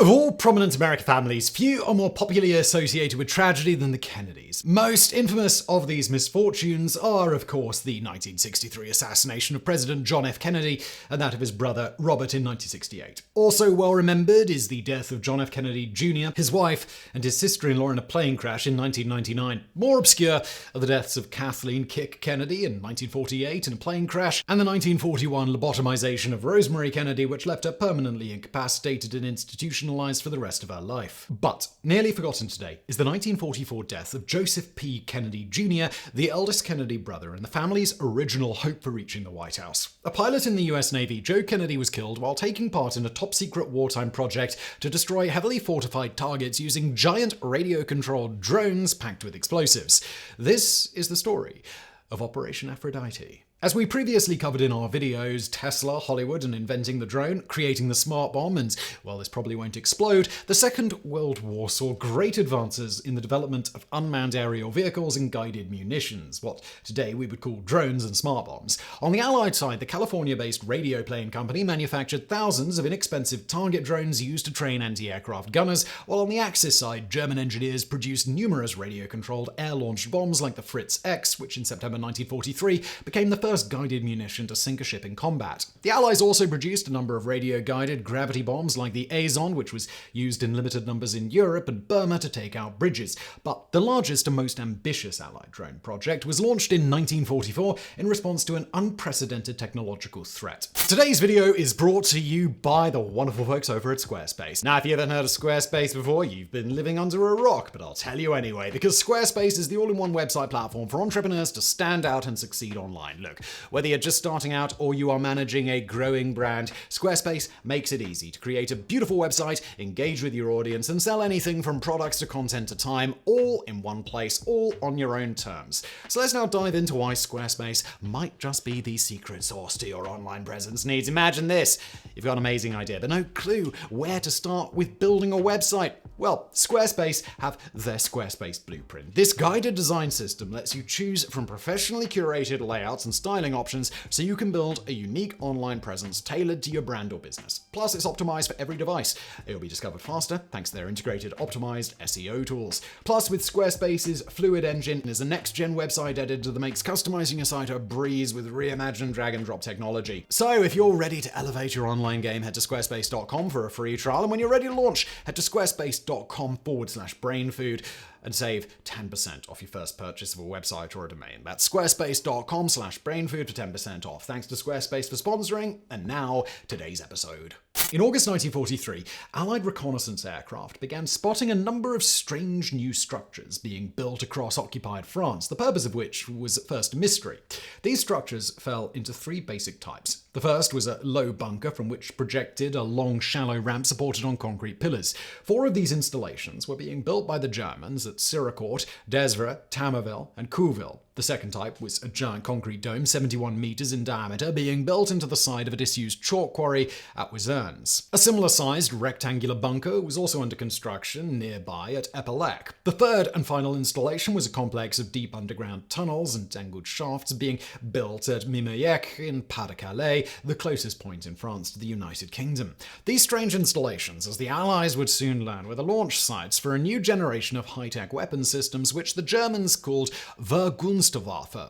Of all prominent American families, few are more popularly associated with tragedy than the Kennedys. Most infamous of these misfortunes are, of course, the 1963 assassination of President John F. Kennedy and that of his brother Robert in 1968. Also well remembered is the death of John F. Kennedy Jr., his wife, and his sister-in-law in a plane crash in 1999. More obscure are the deaths of Kathleen Kick Kennedy in 1948 in a plane crash, and the 1941 lobotomization of Rosemary Kennedy, which left her permanently incapacitated and institutionalized for the rest of her life. But nearly forgotten today is the 1944 death of Joseph P. Kennedy Jr., the eldest Kennedy brother and the family's original hope for reaching the White House. A pilot in the US Navy, Joe Kennedy was killed while taking part in a top-secret wartime project to destroy heavily fortified targets using giant radio-controlled drones packed with explosives. This is the story of Operation Aphrodite. As we previously covered in our videos, Tesla, Hollywood, and inventing the drone, creating the smart bomb, and, well, this probably won't explode, the Second World War saw great advances in the development of unmanned aerial vehicles and guided munitions, what today we would call drones and smart bombs. On the Allied side, the California-based Radio Plane Company manufactured thousands of inexpensive target drones used to train anti-aircraft gunners, while on the Axis side, German engineers produced numerous radio-controlled air-launched bombs like the Fritz X, which in September 1943 became the first guided munition to sink a ship in combat. The Allies also produced a number of radio-guided gravity bombs like the Azon, which was used in limited numbers in Europe and Burma to take out bridges. But the largest and most ambitious Allied drone project was launched in 1944 in response to an unprecedented technological threat. Today's video is brought to you by the wonderful folks over at Squarespace. Now, if you haven't heard of Squarespace before, you've been living under a rock, but I'll tell you anyway, because Squarespace is the all-in-one website platform for entrepreneurs to stand out and succeed online. Look, whether you're just starting out or you are managing a growing brand, Squarespace makes it easy to create a beautiful website, engage with your audience, and sell anything from products to content to time, all in one place, all on your own terms. So let's now dive into why Squarespace might just be the secret sauce to your online presence needs. Imagine this. You've got an amazing idea, but no clue where to start with building a website. Well, Squarespace have their Squarespace Blueprint. This guided design system lets you choose from professionally curated layouts and styling options so you can build a unique online presence tailored to your brand or business. Plus, it's optimized for every device. It'll be discovered faster thanks to their integrated optimized SEO tools. Plus, with Squarespace's Fluid Engine, there's a next-gen website editor that makes customizing your site a breeze with reimagined drag-and-drop technology. So, if you're ready to elevate your online game, head to squarespace.com for a free trial, and when you're ready to launch, head to squarespace.com/brainfood and save 10% off your first purchase of a website or a domain. That's squarespace.com/brainfood for 10% off. Thanks to Squarespace for sponsoring, and now, today's episode. In August 1943, Allied reconnaissance aircraft began spotting a number of strange new structures being built across occupied France, the purpose of which was at first a mystery. These structures fell into three basic types. The first was a low bunker from which projected a long, shallow ramp supported on concrete pillars. 4 of these installations were being built by the Germans at Siracourt, Desvres, Tamerville, and Couville. The second type was a giant concrete dome 71 meters in diameter being built into the side of a disused chalk quarry at Wizernes. A similar-sized rectangular bunker was also under construction nearby at Epelec. The third and final installation was a complex of deep underground tunnels and angled shafts being built at Mimeyec in Pas-de-Calais, the closest point in France to the United Kingdom. These strange installations, as the Allies would soon learn, were the launch sites for a new generation of high-tech weapon systems which the Germans called Vergunstwaffe,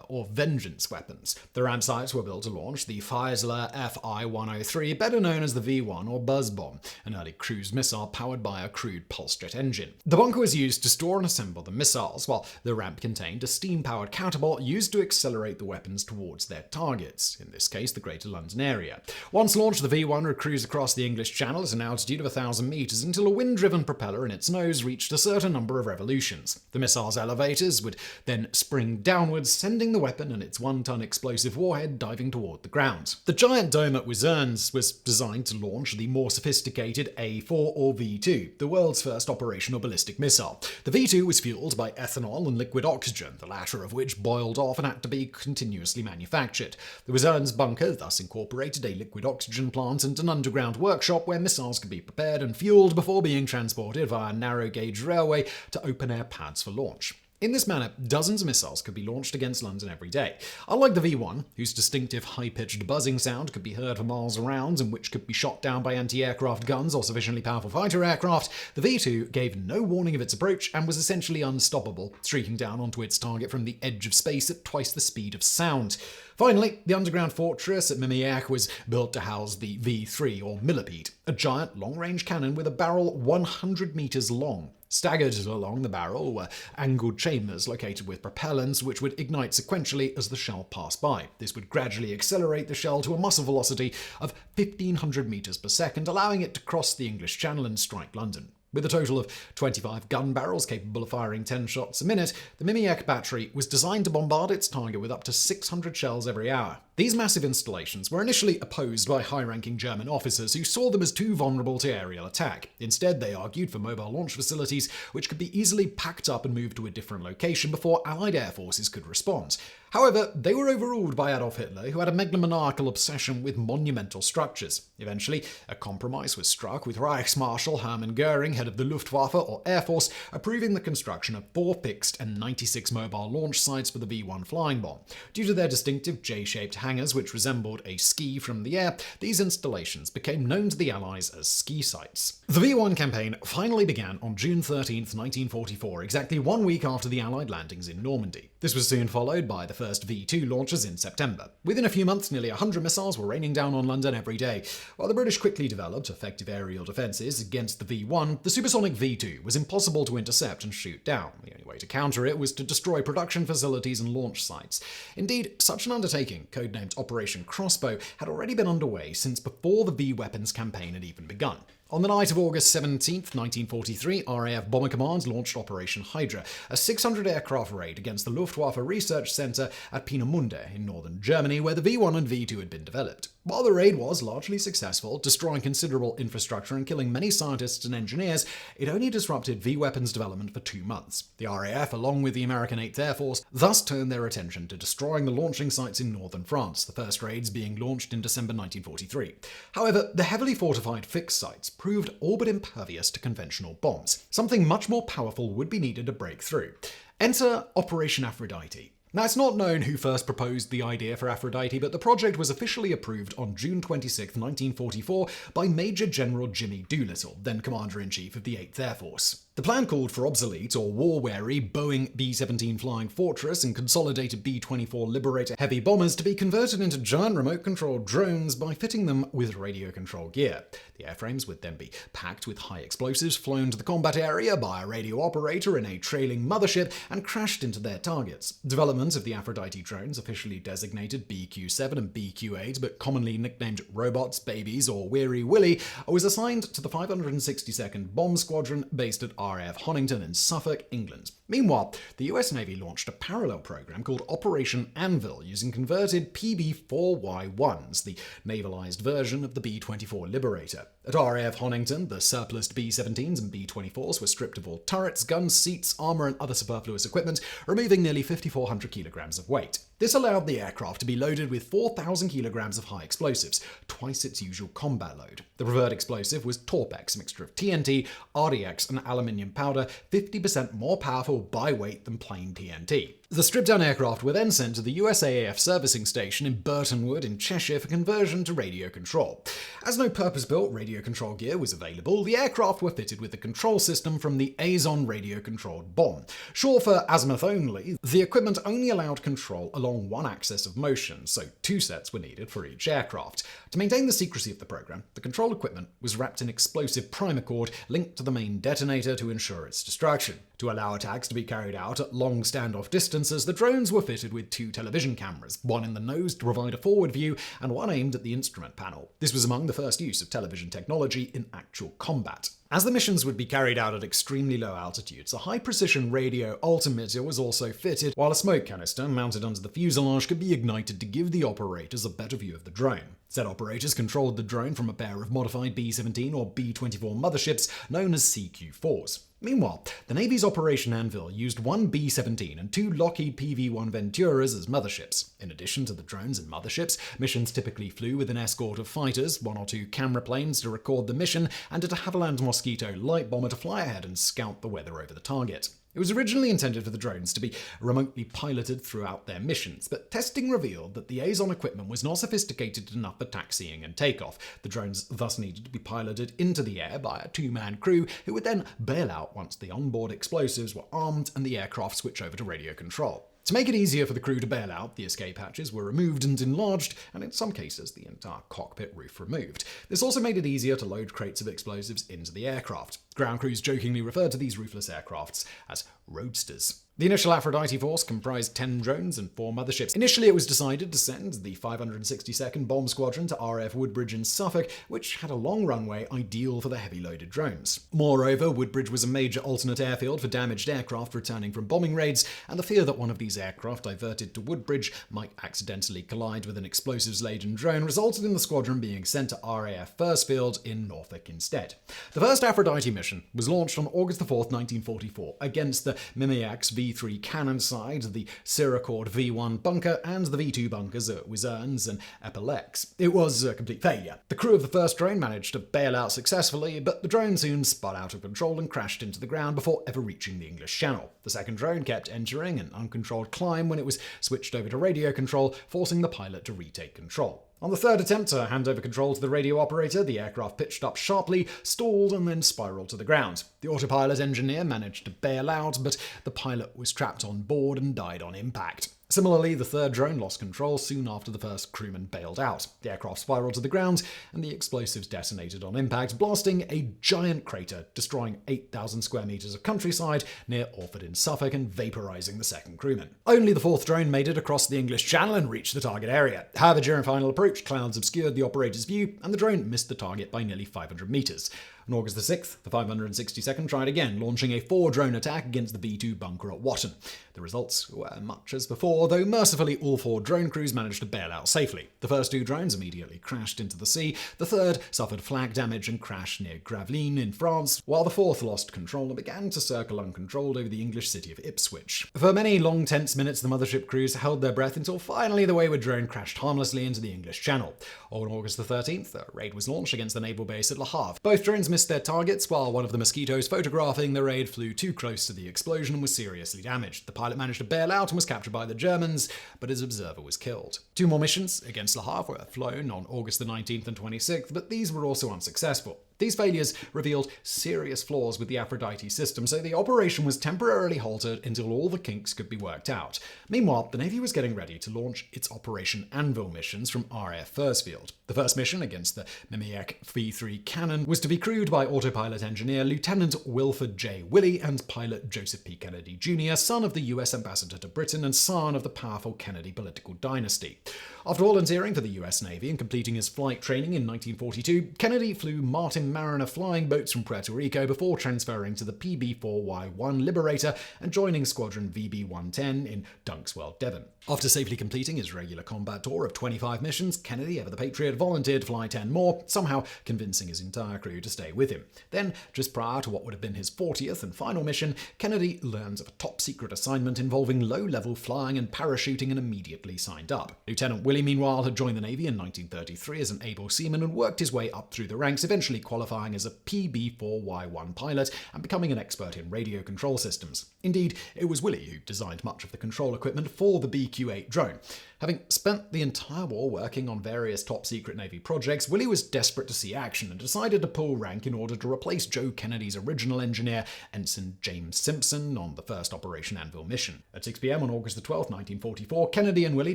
or vengeance weapons. The ramp sites were built to launch the Feisler Fi-103, better known as the V-1 or Buzz Bomb, an early cruise missile powered by a crude pulse jet engine. The bunker was used to store and assemble the missiles, while the ramp contained a steam-powered catapult used to accelerate the weapons towards their targets, in this case the Greater London area. Once launched, the V-1 would cruise across the English Channel at an altitude of 1,000 meters until a wind-driven propeller in its nose reached a certain number of revolutions. The missile's elevators would then spring downwards, sending the weapon and its 1-ton explosive warhead diving toward the ground. The giant dome at Wizernes was designed to launch the more sophisticated A4 or V2, the world's first operational ballistic missile. The V2 was fueled by ethanol and liquid oxygen, the latter of which boiled off and had to be continuously manufactured. The Wizernes bunker thus incorporated a liquid oxygen plant and an underground workshop where missiles could be prepared and fueled before being transported via narrow-gauge railway to open-air pads for launch. In this manner, dozens of missiles could be launched against London every day. Unlike the V-1, whose distinctive high-pitched buzzing sound could be heard for miles around and which could be shot down by anti-aircraft guns or sufficiently powerful fighter aircraft, the V-2 gave no warning of its approach and was essentially unstoppable, streaking down onto its target from the edge of space at twice the speed of sound. Finally, the underground fortress at Mimiak was built to house the V-3, or millipede, a giant long-range cannon with a barrel 100 meters long. Staggered along the barrel were angled chambers located with propellants which would ignite sequentially as the shell passed by. This would gradually accelerate the shell to a muzzle velocity of 1,500 meters per second, allowing it to cross the English Channel and strike London. With a total of 25 gun barrels capable of firing 10 shots a minute, the Mimiak battery was designed to bombard its target with up to 600 shells every hour. These massive installations were initially opposed by high-ranking German officers who saw them as too vulnerable to aerial attack. Instead, they argued for mobile launch facilities which could be easily packed up and moved to a different location before Allied air forces could respond. However, they were overruled by Adolf Hitler, who had a megalomaniacal obsession with monumental structures. Eventually, a compromise was struck with Reichsmarschall Hermann Göring, head of the Luftwaffe or Air Force, approving the construction of 4 fixed and 96 mobile launch sites for the V-1 flying bomb. Due to their distinctive J-shaped hangars which resembled a ski from the air, these installations became known to the Allies as ski sites. The V-1 campaign finally began on June 13, 1944, exactly 1 week after the Allied landings in Normandy. This was soon followed by the first V-2 launches in September. Within a few months, nearly 100 missiles were raining down on London every day. While the British quickly developed effective aerial defences against the V-1, the supersonic V-2 was impossible to intercept and shoot down. The only way to counter it was to destroy production facilities and launch sites. Indeed, such an undertaking, codenamed Operation Crossbow, had already been underway since before the V-weapons campaign had even begun. On the night of August 17, 1943, RAF Bomber Command launched Operation Hydra, a 600-aircraft raid against the Luftwaffe Research Center at Peenemünde in northern Germany, where the V-1 and V-2 had been developed. While the raid was largely successful, destroying considerable infrastructure and killing many scientists and engineers, it only disrupted V-weapons development for 2 months. The RAF, along with the American 8th Air Force, thus turned their attention to destroying the launching sites in northern France, the first raids being launched in December 1943. However, the heavily fortified fixed sites proved all but impervious to conventional bombs. Something much more powerful would be needed to break through. Enter Operation Aphrodite. Now, it's not known who first proposed the idea for Aphrodite, but the project was officially approved on June 26, 1944 by Major General Jimmy Doolittle, then Commander-in-Chief of the 8th Air Force. The plan called for obsolete or war-weary Boeing B-17 Flying Fortress and consolidated B-24 Liberator heavy bombers to be converted into giant remote-controlled drones by fitting them with radio control gear. The airframes would then be packed with high explosives, flown to the combat area by a radio operator in a trailing mothership, and crashed into their targets. Development of the Aphrodite drones, officially designated BQ-7 and BQ-8, but commonly nicknamed Robots, Babies, or Weary Willy, was assigned to the 562nd Bomb Squadron based at RAF Honington in Suffolk, England. Meanwhile, the US Navy launched a parallel program called Operation Anvil using converted PB-4Y1s, the navalized version of the B-24 Liberator. At RAF Honington, the surplus B-17s and B-24s were stripped of all turrets, guns, seats, armor, and other superfluous equipment, removing nearly 5,400 kilograms of weight. This allowed the aircraft to be loaded with 4,000 kilograms of high explosives, twice its usual combat load. The preferred explosive was Torpex, a mixture of TNT, RDX, and aluminium powder, 50% more powerful by weight than plain TNT. The stripped-down aircraft were then sent to the USAAF servicing station in Burton Wood in Cheshire for conversion to radio control. As no purpose-built radio control gear was available, the aircraft were fitted with the control system from the Azon radio-controlled bomb. Short for azimuth only, the equipment only allowed control along one axis of motion, so 2 sets were needed for each aircraft. To maintain the secrecy of the program, the control equipment was wrapped in explosive primer cord linked to the main detonator to ensure its destruction. To allow attacks to be carried out at long standoff distances, the drones were fitted with 2 television cameras, one in the nose to provide a forward view and one aimed at the instrument panel. This was among the first use of television technology in actual combat. As the missions would be carried out at extremely low altitudes, a high-precision radio altimeter was also fitted, while a smoke canister mounted under the fuselage could be ignited to give the operators a better view of the drone. Said operators controlled the drone from a pair of modified B-17 or B-24 motherships known as CQ-4s. Meanwhile, the Navy's Operation Anvil used 1 B-17 and 2 Lockheed PV-1 Venturas as motherships. In addition to the drones and motherships, missions typically flew with an escort of fighters, 1 or 2 camera planes to record the mission, and a de Havilland Mosquito light bomber to fly ahead and scout the weather over the target. It was originally intended for the drones to be remotely piloted throughout their missions, but testing revealed that the Azon equipment was not sophisticated enough for taxiing and takeoff. The drones thus needed to be piloted into the air by a two-man crew who would then bail out once the onboard explosives were armed and the aircraft switched over to radio control. To make it easier for the crew to bail out, the escape hatches were removed and enlarged, and in some cases the entire cockpit roof removed. This also made it easier to load crates of explosives into the aircraft. Ground crews jokingly referred to these roofless aircrafts as roadsters. The initial Aphrodite force comprised 10 drones and 4 motherships. Initially, it was decided to send the 562nd Bomb Squadron to RAF Woodbridge in Suffolk, which had a long runway ideal for the heavy-loaded drones. Moreover, Woodbridge was a major alternate airfield for damaged aircraft returning from bombing raids, and the fear that one of these aircraft diverted to Woodbridge might accidentally collide with an explosives-laden drone resulted in the squadron being sent to RAF Firstfield in Norfolk instead. The first Aphrodite mission was launched on August 4, 1944, against the Mimiak's V3 cannon side, the Siracord V1 bunker, and the V2 bunkers at Wizerns and Epaulettes. It was a complete failure. The crew of the first drone managed to bail out successfully, but the drone soon spun out of control and crashed into the ground before ever reaching the English Channel. The second drone kept entering an uncontrolled climb when it was switched over to radio control, forcing the pilot to retake control. On the third attempt to hand over control to the radio operator, the aircraft pitched up sharply, stalled, and then spiraled to the ground. The autopilot engineer managed to bail out, but the pilot was trapped on board and died on impact. Similarly, the third drone lost control soon after the first crewman bailed out. The aircraft spiraled to the ground, and the explosives detonated on impact, blasting a giant crater, destroying 8,000 square meters of countryside near Orford in Suffolk and vaporizing the second crewman. Only the fourth drone made it across the English Channel and reached the target area. However, during final approach, clouds obscured the operator's view, and the drone missed the target by nearly 500 meters. On August 6th, the 562nd tried again, launching a 4-drone attack against the B2 bunker at Watton. The results were much as before, though mercifully all 4 drone crews managed to bail out safely. The first 2 drones immediately crashed into the sea, the third suffered flak damage and crashed near Gravelines in France, while the fourth lost control and began to circle uncontrolled over the English city of Ipswich. For many long tense minutes, the mothership crews held their breath until finally the wayward drone crashed harmlessly into the English Channel. On August 13th, a raid was launched against the naval base at Le Havre. Both drones missed their targets, while one of the mosquitoes photographing the raid flew too close to the explosion and was seriously damaged. The pilot managed to bail out and was captured by the Germans, but his observer was killed. 2 more missions against Le Havre were flown on August the 19th and 26th, but these were also unsuccessful. These failures revealed serious flaws with the Aphrodite system, so the operation was temporarily halted until all the kinks could be worked out. Meanwhile, the Navy was getting ready to launch its Operation Anvil missions from RAF Firstfield. The first mission against the Mimiak V3 cannon was to be crewed by autopilot engineer Lieutenant Wilford J. Willey and pilot Joseph P. Kennedy Jr., son of the US ambassador to Britain and son of the powerful Kennedy political dynasty. After volunteering for the US Navy and completing his flight training in 1942, Kennedy flew Martin Mariner flying boats from Puerto Rico before transferring to the PB-4Y-1 Liberator and joining Squadron VB-110 in Dunkswell, Devon. After safely completing his regular combat tour of 25 missions, Kennedy, ever the Patriot, volunteered to fly 10 more, somehow convincing his entire crew to stay with him. Then, just prior to what would have been his 40th and final mission, Kennedy learns of a top-secret assignment involving low-level flying and parachuting and immediately signed up. Lieutenant Willey, meanwhile, had joined the Navy in 1933 as an able seaman and worked his way up through the ranks, eventually qualifying as a PB-4Y-1 pilot and becoming an expert in radio control systems. Indeed, it was Willey who designed much of the control equipment for the BQ-8 drone. Having spent the entire war working on various top-secret Navy projects, Willey was desperate to see action and decided to pull rank in order to replace Joe Kennedy's original engineer, Ensign James Simpson, on the first Operation Anvil mission. At 6 p.m. on August 12, 1944, Kennedy and Willey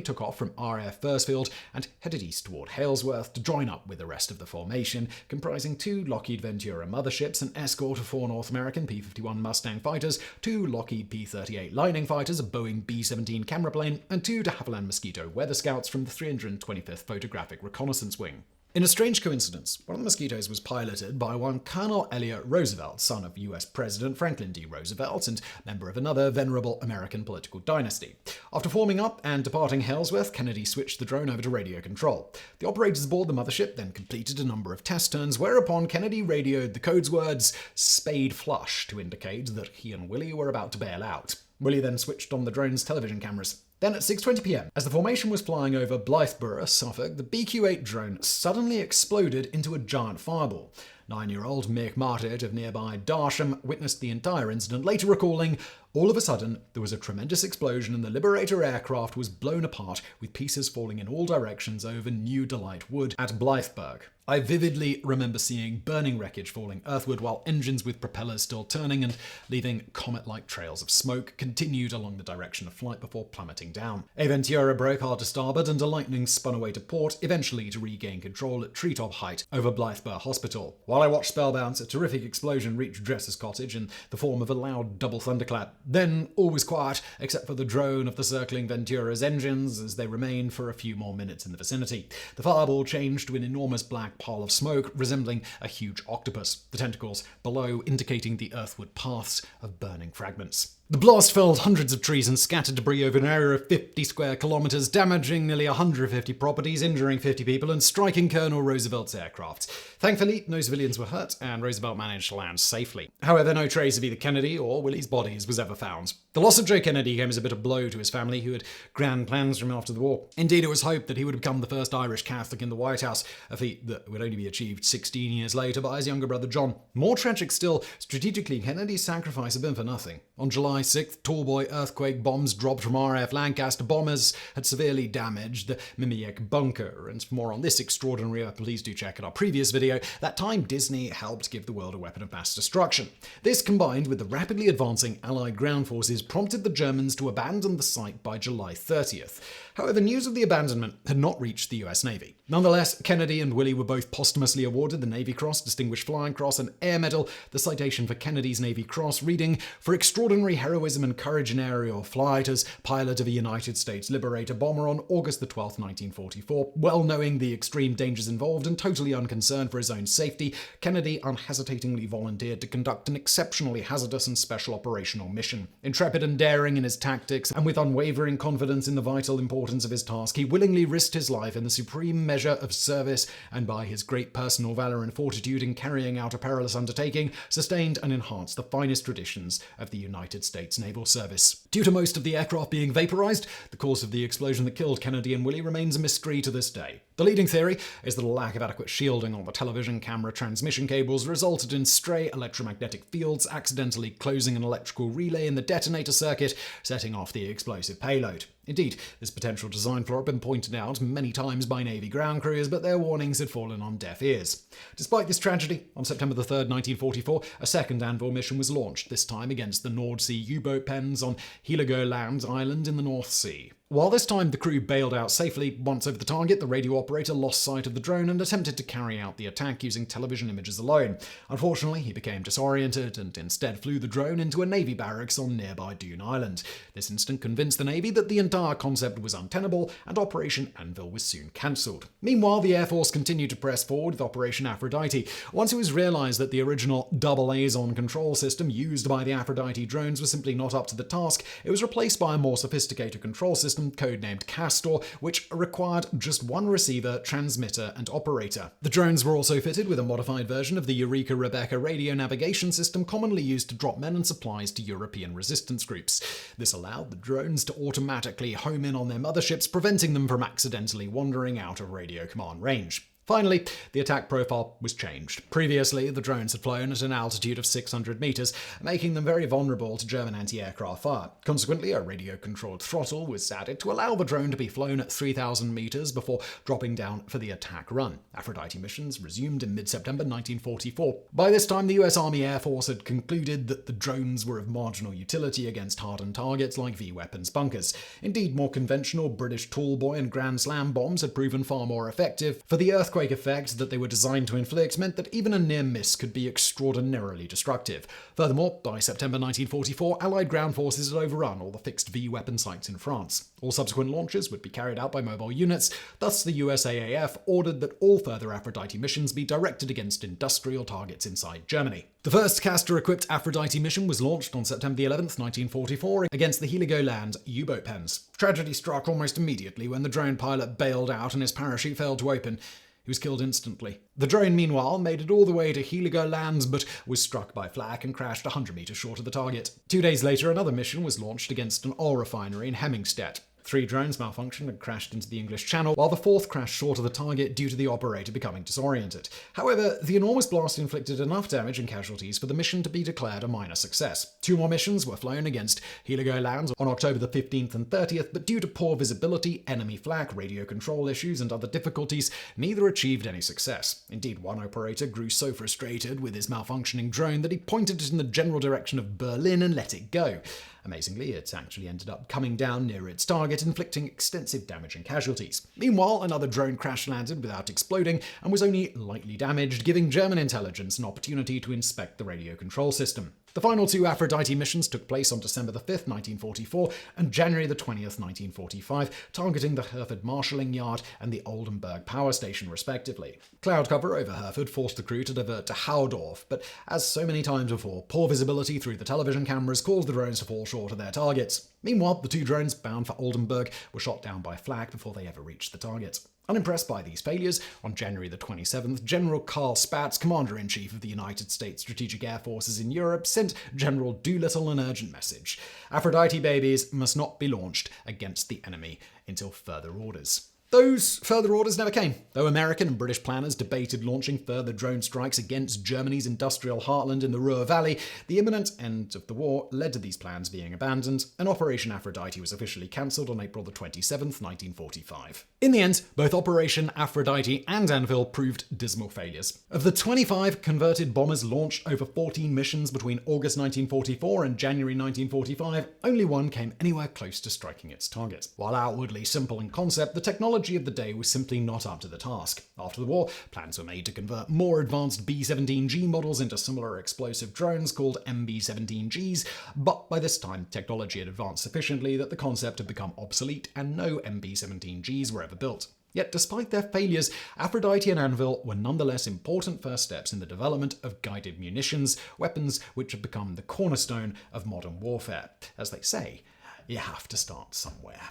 took off from RAF Firstfield and headed east toward Halesworth to join up with the rest of the formation, comprising 2 Lockheed Ventura motherships, an escort of 4 North American P-51 Mustang fighters, 2 Lockheed P-38 Lightning fighters, a Boeing B-17 camera plane, and 2 de Havilland Mosquito weather scouts from the 325th Photographic Reconnaissance Wing. In a strange coincidence, one of the Mosquitoes was piloted by one Colonel Elliot Roosevelt, son of US President Franklin D. Roosevelt and member of another venerable American political dynasty. After forming up and departing Halesworth, Kennedy switched the drone over to radio control. The operators aboard the mothership then completed a number of test turns, whereupon Kennedy radioed the codes words "spade flush" to indicate that he and Willey were about to bail out. Willey then switched on the drone's television cameras. Then at 6:20 p.m., as the formation was flying over Blytheborough, Suffolk, the BQ-8 drone suddenly exploded into a giant fireball. 9-year-old Mick Martit of nearby Darsham witnessed the entire incident, later recalling, "All of a sudden, there was a tremendous explosion and the Liberator aircraft was blown apart, with pieces falling in all directions over New Delight Wood at Blytheburg. I vividly remember seeing burning wreckage falling earthward while engines with propellers still turning and leaving comet-like trails of smoke continued along the direction of flight before plummeting down. A Ventura broke hard to starboard and a Lightning spun away to port, eventually to regain control at treetop height over Blytheburg Hospital. While I watched spellbound, a terrific explosion reached Dresser's cottage in the form of a loud double thunderclap. Then all was quiet, except for the drone of the circling Ventura's engines as they remained for a few more minutes in the vicinity. The fireball changed to an enormous black pile of smoke resembling a huge octopus, the tentacles below indicating the earthward paths of burning fragments. The blast felled hundreds of trees and scattered debris over an area of 50 square kilometers, damaging nearly 150 properties, injuring 50 people, and striking Colonel Roosevelt's aircraft. Thankfully, no civilians were hurt, and Roosevelt managed to land safely. However, no trace of either Kennedy or Willie's bodies was ever found. The loss of Joe Kennedy came as a bitter blow to his family, who had grand plans for him after the war. Indeed, it was hoped that he would become the first Irish Catholic in the White House, a feat that would only be achieved 16 years later by his younger brother John. More tragic still, strategically, Kennedy's sacrifice had been for nothing. On July 6th, tallboy earthquake bombs dropped from RAF Lancaster bombers had severely damaged the Mimiec bunker. And for more on this extraordinary earth, please do check out our previous video. That time, Disney helped give the world a weapon of mass destruction. This, combined with the rapidly advancing Allied ground forces, prompted the Germans to abandon the site by July 30th. However, news of the abandonment had not reached the US Navy. Nonetheless, Kennedy and Willie were both posthumously awarded the Navy Cross, Distinguished Flying Cross, and Air Medal, the citation for Kennedy's Navy Cross reading, "For extraordinary heroism and courage in aerial flight as pilot of a United States Liberator bomber on August the 12th, 1944. Well knowing the extreme dangers involved and totally unconcerned for his own safety, Kennedy unhesitatingly volunteered to conduct an exceptionally hazardous and special operational mission. Intrepid and daring in his tactics, and with unwavering confidence in the vital importance of his task, he willingly risked his life in the supreme measure of service, and by his great personal valor and fortitude in carrying out a perilous undertaking, sustained and enhanced the finest traditions of the United States Naval Service." Due to most of the aircraft being vaporized, the cause of the explosion that killed Kennedy and Willie remains a mystery to this day. The leading theory is that a lack of adequate shielding on the television camera transmission cables resulted in stray electromagnetic fields accidentally closing an electrical relay in the detonator circuit, setting off the explosive payload. Indeed, this potential design flaw had been pointed out many times by Navy ground crews, but their warnings had fallen on deaf ears. Despite this tragedy, on September 3rd, 1944, a second Anvil mission was launched, this time against the Nord Sea U-boat pens on Heligoland Island in the North Sea. While this time the crew bailed out safely, once over the target, the radio operator lost sight of the drone and attempted to carry out the attack using television images alone. Unfortunately, he became disoriented and instead flew the drone into a Navy barracks on nearby Dune Island. This incident convinced the Navy that the entire concept was untenable, and Operation Anvil was soon cancelled. Meanwhile, the Air Force continued to press forward with Operation Aphrodite. Once it was realized that the original double Azon control system used by the Aphrodite drones was simply not up to the task, it was replaced by a more sophisticated control system codenamed Castor, which required just one receiver, transmitter, and operator. The drones were also fitted with a modified version of the Eureka Rebecca radio navigation system commonly used to drop men and supplies to European resistance groups. This allowed the drones to automatically home in on their motherships, preventing them from accidentally wandering out of radio command range. Finally, the attack profile was changed. Previously, the drones had flown at an altitude of 600 meters, making them very vulnerable to German anti-aircraft fire. Consequently, a radio-controlled throttle was added to allow the drone to be flown at 3,000 meters before dropping down for the attack run. Aphrodite missions resumed in mid-September 1944. By this time, the US Army Air Force had concluded that the drones were of marginal utility against hardened targets like V-weapons bunkers. Indeed, more conventional British tallboy and Grand Slam bombs had proven far more effective. For the earthquake effect that they were designed to inflict meant that even a near miss could be extraordinarily destructive. Furthermore, by September 1944, Allied ground forces had overrun all the fixed V-weapon sites in France. All subsequent launches would be carried out by mobile units, thus the USAAF ordered that all further Aphrodite missions be directed against industrial targets inside Germany. The first Castor-equipped Aphrodite mission was launched on September 11th, 1944, against the Heligoland U-boat pens. Tragedy struck almost immediately when the drone pilot bailed out and his parachute failed to open. He was killed instantly. The drone, meanwhile, made it all the way to Heligoland, but was struck by flak and crashed 100 meters short of the target. 2 days later, another mission was launched against an oil refinery in Hemmingstedt. 3 drones malfunctioned and crashed into the English Channel, while the 4th crashed short of the target due to the operator becoming disoriented. However, the enormous blast inflicted enough damage and casualties for the mission to be declared a minor success. 2 more missions were flown against Heligoland on October the 15th and 30th, but due to poor visibility, enemy flak, radio control issues, and other difficulties, neither achieved any success. Indeed, one operator grew so frustrated with his malfunctioning drone that he pointed it in the general direction of Berlin and let it go. Amazingly, it actually ended up coming down near its target, inflicting extensive damage and casualties. Meanwhile, another drone crash-landed without exploding and was only lightly damaged, giving German intelligence an opportunity to inspect the radio control system. The final 2 Aphrodite missions took place on December the 5th, 1944 and January the 20th, 1945, targeting the Hereford Marshalling Yard and the Oldenburg Power Station, respectively. Cloud cover over Hereford forced the crew to divert to Haudorf, but as so many times before, poor visibility through the television cameras caused the drones to fall short of their targets. Meanwhile, the 2 drones bound for Oldenburg were shot down by flak before they ever reached the target. Unimpressed by these failures, on January the 27th, General Carl Spaatz, Commander-in-Chief of the United States Strategic Air Forces in Europe, sent General Doolittle an urgent message. Aphrodite babies must not be launched against the enemy until further orders. Those further orders never came. Though American and British planners debated launching further drone strikes against Germany's industrial heartland in the Ruhr Valley, the imminent end of the war led to these plans being abandoned, and Operation Aphrodite was officially cancelled on April the 27th, 1945. In the end, both Operation Aphrodite and Anvil proved dismal failures. Of the 25 converted bombers launched over 14 missions between August 1944 and January 1945, only one came anywhere close to striking its target. While outwardly simple in concept, the technology of the day was simply not up to the task. After the war, plans were made to convert more advanced B-17G models into similar explosive drones called MB-17Gs, but by this time, technology had advanced sufficiently that the concept had become obsolete and no MB-17Gs were ever built. Yet despite their failures, Aphrodite and Anvil were nonetheless important first steps in the development of guided munitions, weapons which have become the cornerstone of modern warfare. As they say, you have to start somewhere.